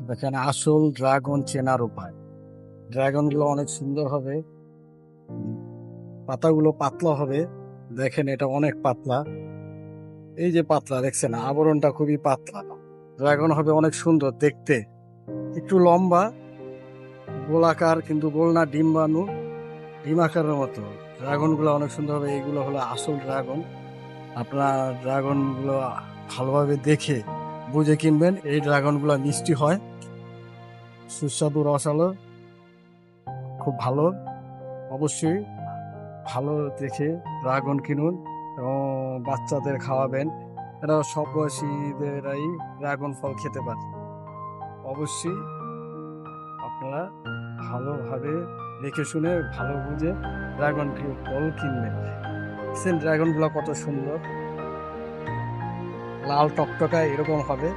দেখেন আসল ড্রাগন চেনার উপায়। ড্রাগন গুলো অনেক সুন্দর হবে, পাতাগুলো পাতলা হবে। দেখেন এটা অনেক পাতলা, এই যে পাতলা দেখছেন, আবরণটা খুবই পাতলা। ড্রাগন হবে অনেক সুন্দর দেখতে, একটু লম্বা, গোলাকার, কিন্তু গোল না, ডিম্বাণু, ডিম আকারের মতো। ড্রাগন গুলো অনেক সুন্দর হবে, এইগুলো হলো আসল ড্রাগন। আপনার ড্রাগন গুলো ভালোভাবে দেখে বুঝে কিনবেন। এই ড্রাগন গুলো মিষ্টি হয়, সুস্বাদু, রসালো, খুব ভালো। অবশ্যই ভালো দেখে ড্রাগন কিনুন এবং বাচ্চাদের খাওয়াবেন। এটা সব বয়সীদেরাই ড্রাগন ফল খেতে পারে। অবশ্যই আপনারা ভালোভাবে দেখে শুনে ভালো বুঝে ড্রাগন ফল কিনবেন। দেখছেন ড্রাগনগুলো কত সুন্দর, লাল টকটকা এরকম হবে।